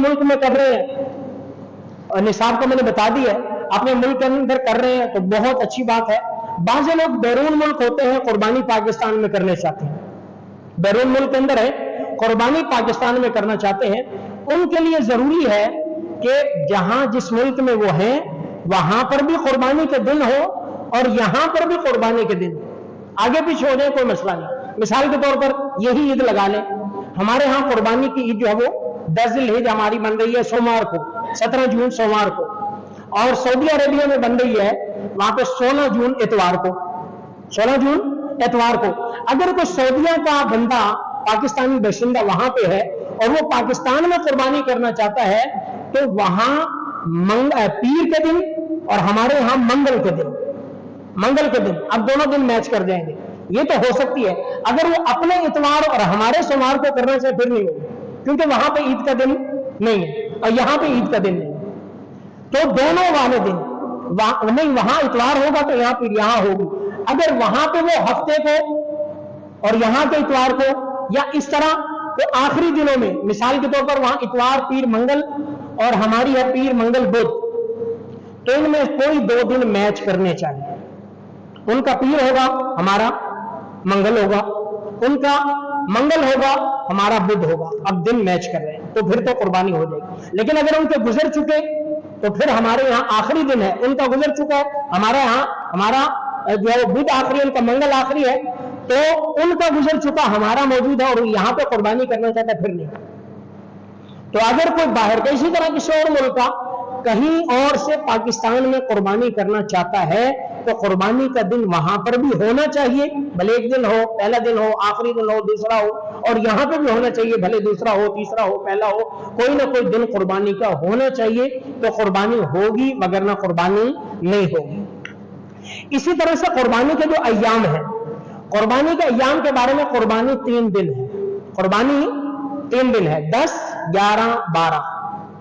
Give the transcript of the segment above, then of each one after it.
मुल्क में कर रहे हैं, और निसाब को मैंने बता दिया है, अपने मुल्क के अंदर कर रहे हैं तो बहुत अच्छी बात है। बाज़ लोग बैरून मुल्क होते हैं, कुर्बानी पाकिस्तान में करने चाहते हैं, बैरून मुल्क के अंदर है, कुर्बानी पाकिस्तान में करना चाहते हैं, उनके लिए जरूरी है कि जहां जिस मुल्क में वो हैं वहां पर भी कुर्बानी के दिन हो और यहां पर भी कुर्बानी के दिन, आगे पीछे हो जाए कोई मसला नहीं। मिसाल के तौर पर यही ईद लगा लें, हमारे यहाँ कुर्बानी की ईद जो है वो 10 ज़िलहिज हमारी बन रही है सोमवार को, 17 जून सोमवार को, और सऊदी अरेबिया में बन रही है वहां पे 16 जून इतवार को, 16 जून इतवार को। अगर कोई सऊदिया का बंदा पाकिस्तानी बाशिंदा वहां पे है और वो पाकिस्तान में कुर्बानी करना चाहता है तो वहां पीर के दिन और हमारे यहां मंगल के दिन, मंगल के दिन अब दोनों दिन मैच कर जाएंगे, ये तो हो सकती है। अगर वो अपने इतवार और हमारे सोमवार को करना चाहे फिर नहीं होगा, क्योंकि वहां पे ईद का दिन नहीं है और यहां पे ईद का दिन नहीं है, तो दोनों वाले दिन नहीं, वहां इतवार होगा तो यहां फिर यहां होगी। अगर वहां पे वो हफ्ते को और यहां के इतवार को या इस तरह, तो आखिरी दिनों में मिसाल के तौर पर वहां इतवार पीर मंगल और हमारी है पीर मंगल बुध, तो इनमें कोई 2 दिन मैच करने चाहिए। उनका पीर होगा, हमारा मंगल होगा, उनका मंगल होगा, हमारा बुध होगा, अब दिन मैच कर रहे हैं तो फिर तो कुर्बानी हो जाएगी। लेकिन अगर उनके गुजर चुके तो फिर हमारे यहाँ आखिरी दिन है, उनका गुजर चुका है, हमारा यहाँ हमारा जो है बुध आखिरी, उनका मंगल आखिरी है, तो उनका गुजर चुका, हमारा मौजूद है और यहाँ पे कुर्बानी करना चाहता है फिर नहीं। तो अगर कोई बाहर के इसी तरह किसी और मुल्क का कहीं और से पाकिस्तान में कुर्बानी करना चाहता है तो कुर्बानी का दिन वहां पर भी होना चाहिए, भले एक दिन हो, पहला दिन हो, आखिरी दिन हो, दूसरा हो, और यहां पे भी होना चाहिए, भले दूसरा हो, तीसरा हो, पहला हो, कोई ना कोई दिन कुर्बानी का होना चाहिए, तो कुर्बानी होगी, मगर ना कुर्बानी नहीं होगी। इसी तरह से कुर्बानी के जो अय्याम है, कुर्बानी के अय्याम के बारे में, कुर्बानी 3 दिन है, कुर्बानी 3 दिन है, 10, 11, 12,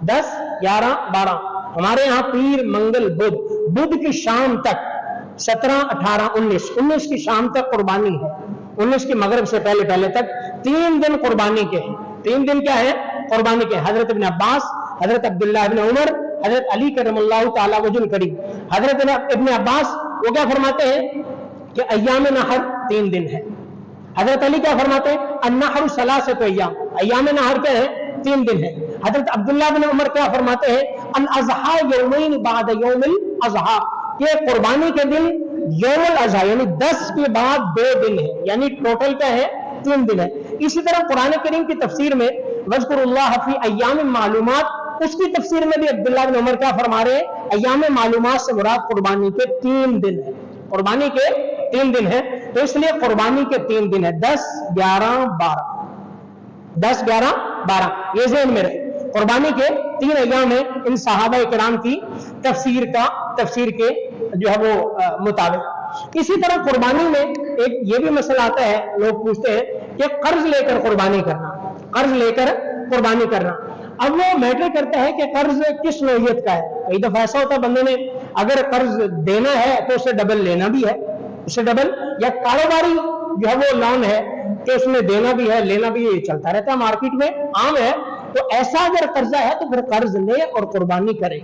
10, 11, 12। हमारे यहाँ पीर मंगल बुध, बुध की शाम तक 17, 18, 19 की शाम तक कुर्बानी है, 19 की मगरिब से पहले पहले तक 3 दिन कुर्बानी के हैं। 3 दिन क्या है कुर्बानी के? हजरत इब्न अब्बास, हजरत अब्दुल्लाह इब्न उमर, हजरत अली करमल्लाहु तआला वजहुल करीम। हजरत इब्न अब्बास वो क्या फरमाते हैं कि अय्याम नहर 3 दिन है। हजरत अली क्या फरमाते हैं? अन्नहर सलासतु अय्याम, अय्याम नहर क्या है? 3 दिन है। हजरत अब्दुल्लाह बिन उमर क्या फरमाते हैं? अन अज़हा यौमैन बाद यौमिल अज़हा, ये कुर्बानी के दिन यौमुल अज़हा यानी 10 के बाद 2 दिन है, यानी टोटल क्या है? 3 दिन है। इसी तरह कुरान करीम की तफसीर में वज़्कुरुल्लाह फी अय्याम मालूमात, उसकी तफसीर में भी अब्दुल्लाह बिन उमर क्या फरमा रहे हैं? अय्याम मालूमात से मुराद कुर्बानी के 3 दिन है, कुर्बानी के 3 दिन है। तो इसलिए कुर्बानी के 3 दिन है, 10, 11, 12, 10, 11, 12, ये ज़हन में रहे। कुर्बानी के 3 अय्याम है इन सहाबा किराम की तफसीर के जो है वो मुताबिक। इसी तरह कुर्बानी में एक ये भी मसला आता है, लोग पूछते हैं कि कर्ज लेकर कुर्बानी करना, कर्ज लेकर कुर्बानी करना। अब वो मैटर करता है कि कर्ज किस नौयत का है। कई दफा ऐसा होता है बंदे ने अगर कर्ज देना है तो उसे डबल लेना भी है, उसे डबल, या कारोबारी जो है वो लोन है कि उसमें देना भी है लेना भी है, ये चलता रहता है, मार्केट में आम है। तो ऐसा अगर कर्जा है तो फिर कर्ज ले और कुर्बानी करे,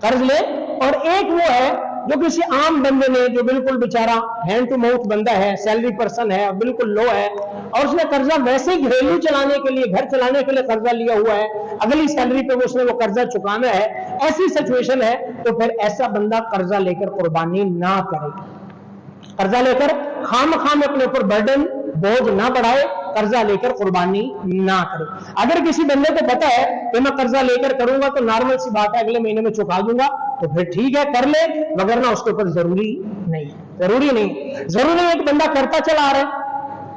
कर्ज ले। और एक वो है जो किसी आम बंदे ने, जो बिल्कुल बेचारा हैंड टू माउथ बंदा है, सैलरी पर्सन है, बिल्कुल लो है, और उसने कर्जा वैसे ही घरेलू चलाने के लिए, घर चलाने के लिए कर्जा लिया हुआ है, अगली सैलरी पे उसने वो कर्जा चुकाना है, ऐसी सिचुएशन है, तो फिर ऐसा बंदा कर्जा लेकर कुर्बानी ना करे। कर्जा लेकर खाम अपने ऊपर बर्डन, बोझ ना बढ़ाए, कर्जा लेकर कुर्बानी ना करे। अगर किसी बंदे को पता है कि मैं कर्जा लेकर करूंगा तो नॉर्मल सी बात है अगले महीने में चुका दूंगा, तो फिर ठीक है कर ले, मगर ना उसके ऊपर जरूरी नहीं, जरूरी नहीं। जरूरी एक बंदा करता चला आ रहा है।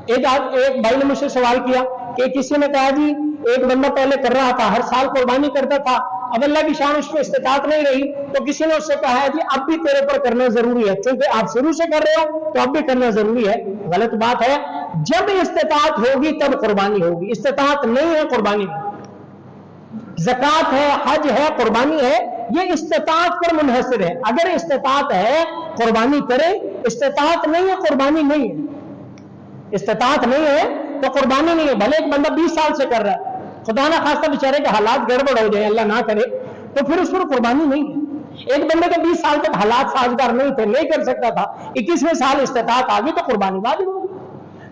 एक भाई ने मुझसे सवाल किया कि किसी ने कहा जी एक बंदा पहले कर रहा था, हर साल कुर्बानी करता था, अब अल्लाह की शान उस पर इस्तिताअत नहीं रही, तो किसी ने उससे कहा है जी अब भी तेरे पर करना जरूरी है, क्योंकि आप शुरू से कर रहे हो तो अब भी करना जरूरी है। गलत बात है। जब इस्तिताअत होगी तब कुर्बानी होगी, इस्तिताअत नहीं है कुर्बानी नहीं। ज़कात है, हज है, कुर्बानी है, ये इस्तिताअत पर मुनहसर है। अगर इस्तिताअत है कुर्बानी करे, इस्तिताअत नहीं है कुर्बानी नहीं है, इस्तिताअत नहीं है तो कुर्बानी नहीं है। भले एक बंदा 20 साल से कर रहा है, खुदा ना खास्ता बेचारे के हालात गड़बड़ हो जाए, अल्लाह ना करे, तो फिर उस पर कुर्बानी नहीं है। एक बंदे के 20 साल तक हालात साजगार नहीं थे, नहीं कर सकता था, 21वें साल इस्तिताअत आ गई तो कुर्बानी वाजिब होगी।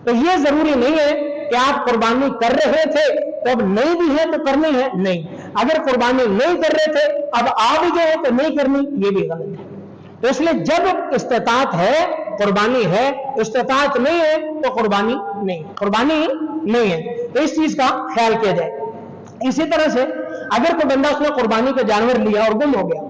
तो ये जरूरी नहीं है कि आप कुर्बानी कर रहे थे तो अब नहीं भी है तो करनी है, नहीं। अगर कुर्बानी नहीं कर रहे थे अब आ भी गए तो नहीं करनी, ये भी गलत है। तो इसलिए जब इस्तिताअत है कुर्बानी है, इस्तिताअत नहीं है तो कुर्बानी नहीं, कुर्बानी नहीं है। तो इस चीज का ख्याल किया जाए। इसी तरह से अगर कोई बंदा उसने कुर्बानी का जानवर लिया और गुम हो गया,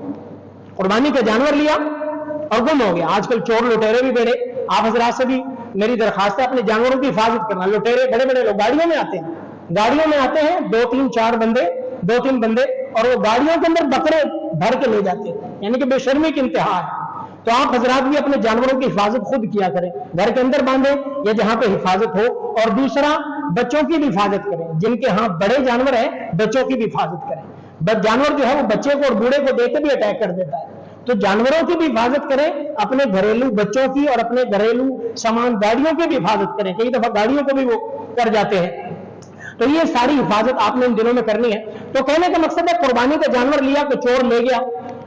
कुर्बानी का जानवर लिया और गुम हो गया, आजकल चोर लुटेरे भी बड़े, आप हजरात से भी मेरी दरखास्त है अपने जानवरों की हिफाजत करना। लुटेरे बड़े बड़े लोग गाड़ियों में आते हैं, गाड़ियों में आते हैं, 2-3-4 बंदे, 2-3 बंदे, और वो गाड़ियों के अंदर बकरे भर के ले जाते हैं, यानी कि बेशर्मी की इंतहा है। तो आप हजरात भी अपने जानवरों की हिफाजत खुद किया करें, घर के अंदर बांधे या जहां पे हिफाजत हो। और दूसरा, बच्चों की भी हिफाजत करें, जिनके यहाँ बड़े जानवर है बच्चों की भी हिफाजत करें। जानवर जो है वो बच्चे को और बूढ़े को देख के भी अटैक कर देता है, तो जानवरों की भी हिफाजत करें, अपने घरेलू बच्चों की और अपने घरेलू सामान गाड़ियों की भी हिफाजत करें। कई दफा गाड़ियों को भी वो कर जाते हैं, तो ये सारी हिफाजत आपने इन दिनों में करनी है। तो कहने का मकसद है कुर्बानी का जानवर लिया तो चोर ले गया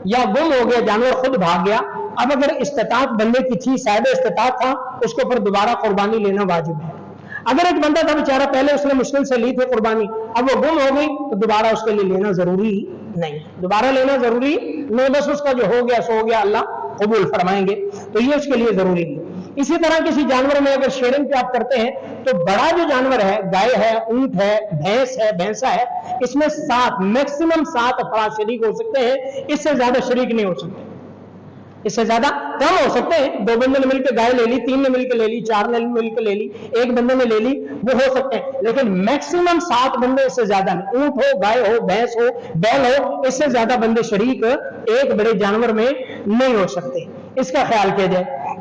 या गुम हो गया, जानवर खुद भाग गया, अब अगर इस्तिताअत बंदे की थी, साहिब इस्तिताअत था, उसके ऊपर दोबारा कुर्बानी लेना वाजिब है। अगर एक बंदा था बेचारा, पहले उसने मुश्किल से ली थी कुर्बानी, अब वो गुम हो गई, तो दोबारा उसके लिए लेना जरूरी नहीं, दोबारा लेना जरूरी नहीं, बस उसका जो हो गया सो हो गया, अल्लाह कबूल फरमाएंगे, तो ये उसके लिए जरूरी नहीं। इसी तरह किसी जानवर में अगर शेयरिंग पे आप करते हैं तो बड़ा जो जानवर है, गाय है, ऊंट है, भैंस है, भैंसा है, इसमें 7 मैक्सिमम 7 अफराद शरीक हो सकते हैं, इससे ज्यादा शरीक नहीं हो सकते, इससे ज्यादा कम हो सकते हैं। 2 बंदे ने मिलकर गाय ले ली, 3 ने मिलकर ले ली, 4 ने मिलकर ले ली, 1 बंदे ने ले ली, वो हो सकते हैं, लेकिन मैक्सिमम 7 बंदे, इससे ज्यादा नहीं। ऊंट हो, गाय हो, भैंस हो, बैल हो, इससे ज्यादा बंदे शरीक एक बड़े जानवर में नहीं हो सकते, इसका ख्याल किया जाए।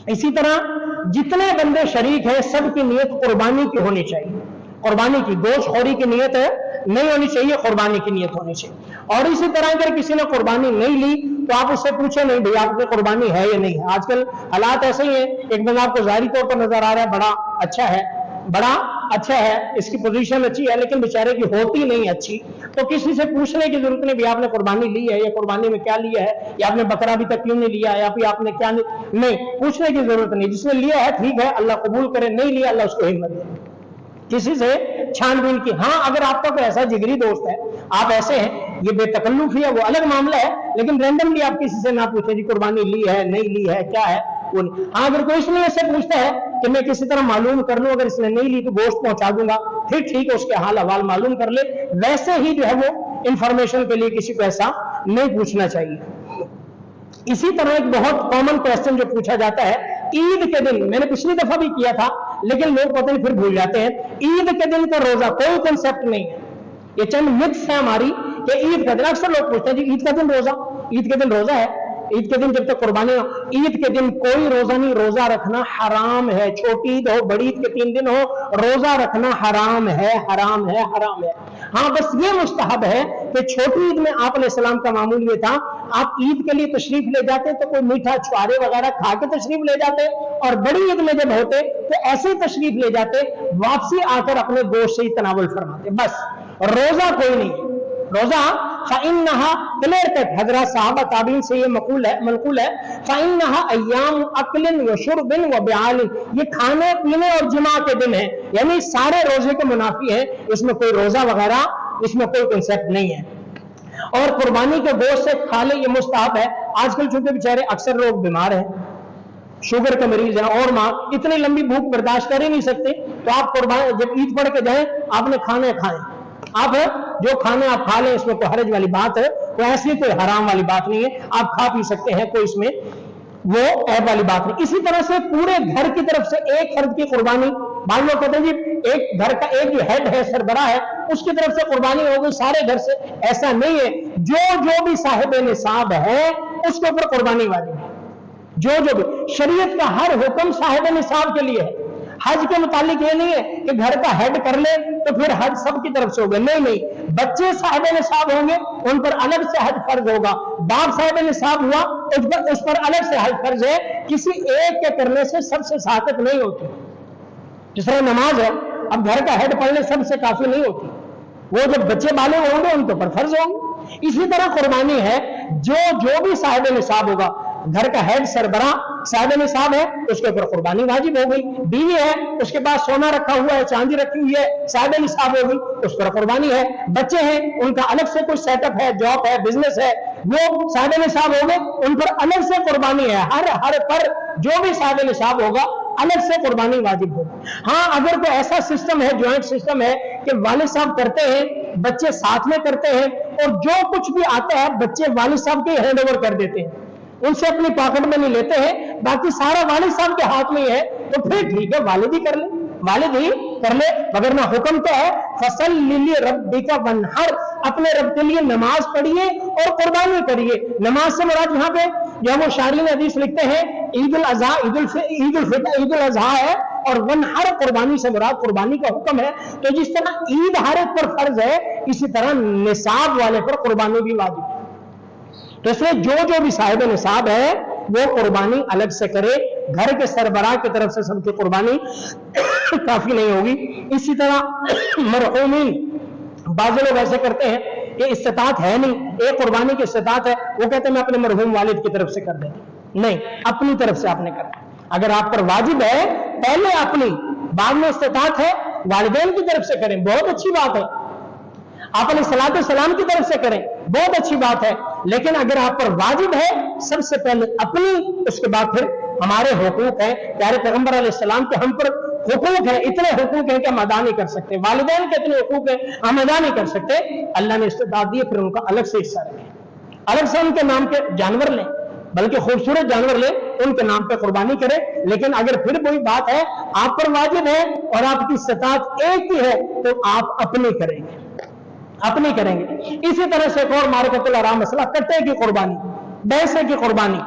इसी तरह जितने बंदे शरीक हैं सबकी नीयत कुर्बानी की होनी चाहिए, कुर्बानी की, गोश्तखोरी की नीयत नहीं होनी चाहिए, कुर्बानी की नीयत होनी चाहिए। और इसी तरह अगर किसी ने कुर्बानी नहीं ली तो आप उससे पूछे नहीं भाई आपकी कुर्बानी है या नहीं है। आजकल हालात ऐसे ही है, एक बंदा आपको जाहिरी तौर पर नजर आ रहा है, बड़ा अच्छा है, बड़ा अच्छा है, इसकी पोजीशन अच्छी है, लेकिन बेचारे की होती नहीं अच्छी, तो किसी से पूछने की जरूरत नहीं, भाई आपने कुर्बानी ली है या कुर्बानी में क्या लिया है, या आपने बकरा अभी तक क्यों नहीं लिया, या फिर आपने क्या नहीं, पूछने की जरूरत नहीं। जिसने लिया है ठीक है, अल्लाह कबूल करे, नहीं लिया अल्लाह उसको हिम्मत दे, किसी से छानबीन की। हाँ, अगर आपका कोई ऐसा जिगरी दोस्त है, आप ऐसे हैं, ये बेतकल्लुफी है, वो अलग मामला है, लेकिन रैंडमली आप किसी से ना पूछें जी कुर्बानी ली है, नहीं ली है, क्या है वो नहीं। हाँ, अगर कोई इसलिए ऐसे पूछता है कि मैं किसी तरह मालूम कर लूं, अगर इसने नहीं ली तो गोश्त पहुंचा दूंगा, फिर ठीक है, उसके हाल हवाल मालूम कर ले, वैसे ही जो है वो इंफॉर्मेशन के लिए किसी को ऐसा नहीं पूछना चाहिए। इसी तरह एक बहुत कॉमन क्वेश्चन जो पूछा जाता है ईद के दिन, मैंने पिछली दफा भी किया था लेकिन लोग पता नहीं फिर भूल जाते हैं, ईद के दिन का रोजा कोई कंसेप्ट नहीं है, ये चंद मिथ्स है हमारी कि ईद का दिन, अक्सर लोग पूछते हैं जी ईद का दिन रोजा, ईद के दिन रोजा है, ईद के दिन जब तक कुर्बानी हो, ईद के दिन कोई रोजा नहीं, रोजा रखना हराम है, छोटी ईद हो बड़ी ईद के 3 दिन हो, रोजा रखना हराम है, हराम है, हराम है। हाँ, बस ये मुस्तहब है कि छोटी ईद में आप अलैहिस्सलाम का मामूल ये था, आप ईद के लिए तशरीफ ले जाते तो कोई मीठा छुआरे वगैरह खा के तशरीफ ले जाते, और बड़ी ईद में जब होते तो ऐसे ही तशरीफ ले जाते, वापसी आकर अपने गोश्त से ही तनावुल फरमाते, बस। रोजा कोई नहीं, रोजा फ़इन्नहा क्लियर कट हज़रत साहबा ताबीन से ये मनक़ूल है फ़इन्नहा अय्याम अक्लिन व शुर्बिन व बिआलिन, ये खाने पीने और जिमा के दिन है, यानी सारे रोजे के मुनाफी है, इसमें कोई रोजा वगैरह इसमें कोई कंसेप्ट नहीं है। और कुर्बानी के गोश्त से खा ले, ये मुस्तहब है। आजकल चूंकि बेचारे अक्सर लोग बीमार हैं, शुगर के मरीज हैं, और मां इतनी लंबी भूख बर्दाश्त कर ही नहीं सकते, तो आप कुर्बानी जब ईद पढ़ के जाए आपने खाने खाए, आप जो खाने आप खा लें, इसमें कोई हरज वाली बात है, कोई ऐसी कोई हराम वाली बात नहीं है, आप खा पी सकते हैं, कोई इसमें वो ऐब वाली बात नहीं। इसी तरह से पूरे घर की तरफ से एक फर्द की कुर्बानी, मान लो कहते हैं जी एक घर का एक जो हेड है, सरबराह है, उसकी तरफ से कुर्बानी हो गई सारे घर से, ऐसा नहीं है। जो भी साहिब निसाब है उसके ऊपर कुर्बानी वाजिब है, जो भी शरीयत का हर हुक्म साहिब निसाब के लिए है। हज के मुतालिक ये नहीं है कि घर का हेड कर ले तो फिर हज सबकी तरफ से होगा, नहीं, बच्चे साहिब निसाब होंगे, उन पर अलग से हज फर्ज होगा, बाप साहिब निसाब हुआ उस पर अलग से हज फर्ज है, किसी एक के करने से सबसे साकत नहीं होती। जिस तरह नमाज है, अब घर का हेड पढ़ने सबसे काफी नहीं होती, वो जब बच्चे बालिग होंगे उनके ऊपर फर्ज होंगे। इसी तरह कुर्बानी है, जो भी साहिब निसाब होगा, घर का हेड सरबरा साहिब निसाब है, उसके ऊपर कुर्बानी वाजिब हो गई। बीवी है, उसके पास सोना रखा हुआ है, चांदी रखी हुई है, साहिब निसाब हो गई, उस पर कुर्बानी है। बच्चे हैं, उनका अलग से कोई सेटअप है, जॉब है, बिजनेस है, वो साहिब निसाब हो गए, उन पर अलग से कुर्बानी है। हर पर जो भी साहिब निसाब होगा अलग से कुर्बानी वाजिब होगी। हाँ, अगर कोई ऐसा सिस्टम है, ज्वाइंट सिस्टम है कि वालिद साहब करते हैं, बच्चे साथ में करते हैं, और जो कुछ भी आता है बच्चे वालिद साहब के हैंड ओवर कर देते हैं, उनसे अपनी पॉकेट में नहीं लेते हैं, बाकी सारा वालिद साहब के हाथ में ही है, तो फिर ठीक है, वालिद ही कर ले, वालिद ही कर ले। मगर ना हुक्म तो है फसल लिली रब्बिका वनहर, अपने रब के लिए नमाज पढ़िए और कुर्बानी करिए। नमाज से मुराद यहाँ पे जो वो शारीन हदीस लिखते हैं ईद उल अज़हा, ईद उल अज़हा है, और वनहर कुर्बानी से मुराद कुर्बानी का हुक्म है। तो जिस तरह ईद हर एक पर फर्ज है, इसी तरह निसाब वाले पर कुर्बानी भी वाजिब है। तो इसलिए जो भी साहिब निसाब है वो कुर्बानी अलग से करे, घर के सरबराह की तरफ से सबकी कुर्बानी काफी नहीं होगी। इसी तरह मरहूमीन, बाज़ लोग ऐसे करते हैं कि इस्तिताअत है नहीं, एक कुर्बानी की इस्तिताअत है, वो कहते हैं मैं अपने मरहूम वालिद की तरफ से कर देता हूं। नहीं, अपनी तरफ से आपने करना। अगर आप पर वाजिब है, पहले अपनी, बाद में इस्तिताअत है, वालिदैन की तरफ से करें, बहुत अच्छी बात है। आप अलैहिस्सलातु सलाम की तरफ से करें, बहुत अच्छी बात है। लेकिन अगर आप पर वाजिब है, सबसे पहले अपनी, उसके बाद फिर हमारे हुकूक है, प्यारे पैगंबर अलैहिस्सलाम के हम पर हुकूक है, इतने हुकूक हैं कि हम अदा नहीं कर सकते। वालिदैन के इतने हुकूक हैं, हम अदा नहीं कर सकते। अल्लाह ने इस्तिताअत दी, फिर उनका अलग से हिस्सा रखें, अलग से उनके नाम के जानवर लें, बल्कि खूबसूरत जानवर लें, उनके नाम पे कुर्बानी करें। लेकिन अगर फिर वही बात है, आप पर वाजिब है और आपकी इस्तिताअत एक ही है, तो आप अपनी करेंगे, अपनी करेंगे। इसी तरह से एक और मारकतुल हराम मसला, कट्टे की कुर्बानी, भैंसे की कुर्बानी।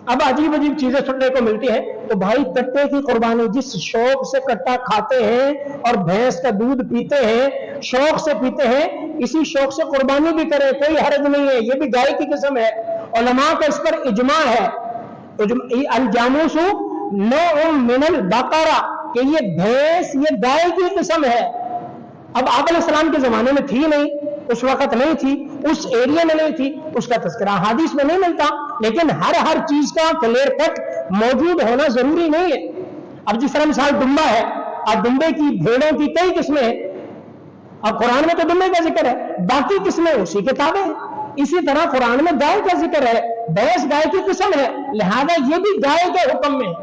अब अजीब अजीब चीजें सुनने को मिलती है। तो भाई, कट्टे की कुर्बानी, जिस शौक से कट्टा खाते हैं और भैंस का दूध पीते हैं, शौक से पीते हैं, इसी शौक से कुर्बानी भी करें, कोई हर्ज नहीं है। ये भी गाय की किस्म है, उलमा का इस पर इजमा है। अल जामूसु नौउम मिनल बकरा, कि ये भैंस, ये गाय की किस्म है। अब आप अलैहिस्सलाम के जमाने में थी नहीं, उस वक्त नहीं थी, उस एरिया में नहीं थी, उसका तज़किरा हदीस में नहीं मिलता। लेकिन हर चीज का क्लियर कट मौजूद होना जरूरी नहीं है। अब जिस तरह मिसाल दुम्बा है, अब दुम्बे की, भेड़ों की कई किस्में हैं। अब कुरान में तो दुम्बे का जिक्र है, बाकी किस्में उसी किताबें हैं। इसी तरह कुरान में गाय का जिक्र है, भैंस गाय की किस्म है, लिहाजा ये भी गाय के हुक्म में है।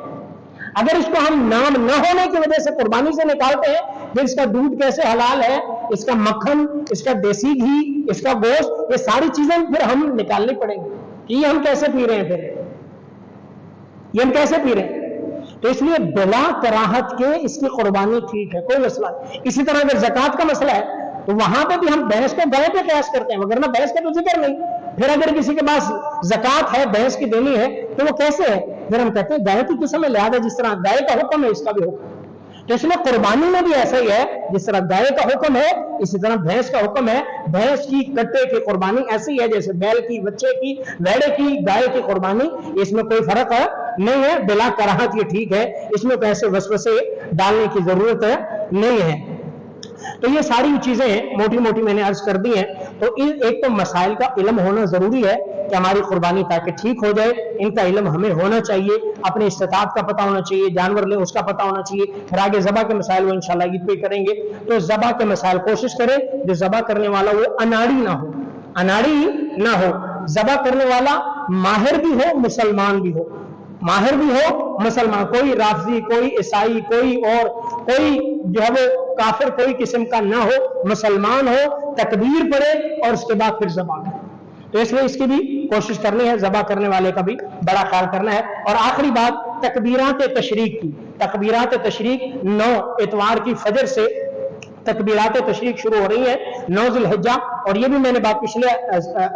अगर इसको हम नाम न होने की वजह से कुर्बानी से निकालते हैं, फिर इसका दूध कैसे हलाल है, इसका मक्खन, इसका देसी घी, इसका गोश्त, ये सारी चीजें फिर हम निकालनी पड़ेंगी कि ये हम कैसे पी रहे हैं, फिर ये हम कैसे पी रहे हैं। तो इसलिए बिला कराहत के इसकी कुर्बानी ठीक है, कोई मसला नहीं। इसी तरह अगर ज़कात का मसला है, तो वहां पे भी हम भैंस को गाय पे कयास करते हैं, मगर ना भैंस का तो जिक्र नहीं। फिर अगर किसी के पास ज़कात है, भैंस की देनी है, तो वो कैसे है, फिर हम कहते हैं गाय की किस्म है, लिहाजा जिस तरह गाय का हुक्म है, इसका भी हुक्म। तो इसलिए कुर्बानी में भी ऐसा ही है, जिस तरह गाय का हुक्म है, इसी तरह भैंस का हुक्म है। भैंस की कट्टे की कुर्बानी ऐसी है जैसे बैल की, बच्चे की, वेड़े की, गाय की कुर्बानी, इसमें कोई फर्क नहीं है। बिला कराहत ये ठीक है, इसमें पैसे वसवसे डालने की जरूरत नहीं है। तो ये सारी चीजें मोटी मोटी मैंने अर्ज कर दी हैं। तो एक तो मसाइल का इल्म होना जरूरी है कि हमारी कुर्बानी ताकि ठीक हो जाए, इनका इल्म हमें होना चाहिए। अपने इस्तिताअत का पता होना चाहिए, जानवर ले उसका पता होना चाहिए। फिर आगे ज़बा के मसाइल वो इंशाल्लाह ईद पे करेंगे। तो ज़बा के मसाइल कोशिश करें जो ज़बा करने वाला वो अनाड़ी ना हो, अनाड़ी ना हो। ज़बा करने वाला माहिर भी हो, मुसलमान भी हो, माहिर भी हो, मुसलमान, कोई राफजी, कोई ईसाई, कोई और, कोई जो है वो काफिर कोई किस्म का ना हो, मुसलमान हो, तकबीर पढ़े और उसके बाद फिर ज़बा करे। तो इसलिए इसकी भी कोशिश करनी है, ज़बा करने वाले का भी बड़ा ख्याल करना है। और आखिरी बात तकबीरात तशरीक की। तकबीरात तशरीक 9 इतवार की फजर से तकबीरात तशरीक शुरू हो रही है, 9 ज़ुल्हिज्जा। और ये भी मैंने बात पिछले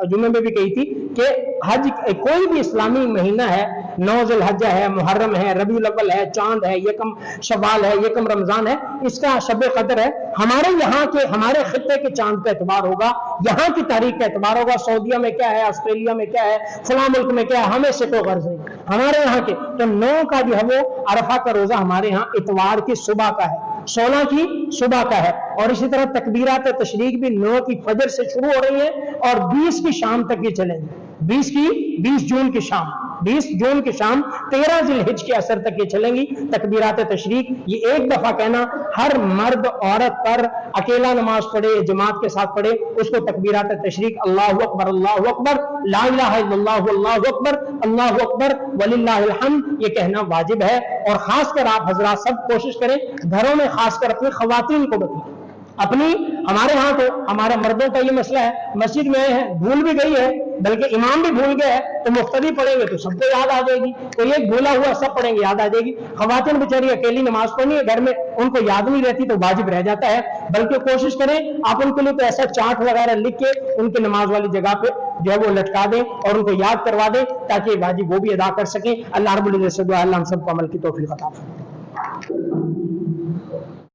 जुमे में भी कही थी कि हज कोई भी इस्लामी महीना है, 9 ज़ुल्हिज्जा है, मुहर्रम है, रबीउल अव्वल है, चांद है, यकम शवाल है, यकम रमजान है, इसका शब कदर है। हमारे यहाँ के, हमारे खित्ते के चांद का एतबार होगा, यहाँ की तारीख का एतबार होगा। सऊदीया में क्या है, ऑस्ट्रेलिया में क्या है, फला मुल्क में क्या है, हमें से कोई गर्ज नहीं। हमारे यहाँ के तो 9 का जो है वो अरफा का रोजा हमारे यहाँ इतवार की सुबह का है, 16 की सुबह का है। और इसी तरह तकबीरात तशरीक भी 9 की फजर से शुरू हो रही है और 20 की शाम तक ये चलेंगे। 20 जून की शाम, 20 जून की शाम 13 जिलहिज के असर तक ये चलेंगी तकबीरात तशरीक। ये एक दफा कहना हर मर्द औरत पर, अकेला नमाज पढ़े जमात के साथ पढ़े, उसको तकबीरात तशरीक अल्लाहु अकबर ला इलाहा इल्लल्लाह अल्लाहु अकबर वलिल्लाहिल हम्द ये कहना वाजिब है। और खासकर आप हजरात सब कोशिश करें घरों में, खासकर अपनी खवातीन को बताएं। अपनी, हमारे यहाँ तो हमारे मर्दों का ये मसला है, मस्जिद में है भूल भी गई है, बल्कि इमाम भी भूल गया है तो मुफ्तदी पढ़ेंगे तो सबको याद आ जाएगी, कोई एक भूला हुआ सब पढ़ेंगे याद आ जाएगी। खवातीन बेचारी अकेली नमाज पढ़नी है घर में, उनको याद नहीं रहती तो वाजिब रह जाता है। बल्कि कोशिश करें आप उनके लिए तो ऐसा चार्ट वगैरह लिख के उनकी नमाज वाली जगह पे जो है वो लटका दें और उनको याद करवा दें ताकि वाजिब वो भी अदा कर सकें। अल्लाह रब्बुल इज्जत से दुआ, अल्लाह हम सबको अमल की तौफीक अता फरमाए।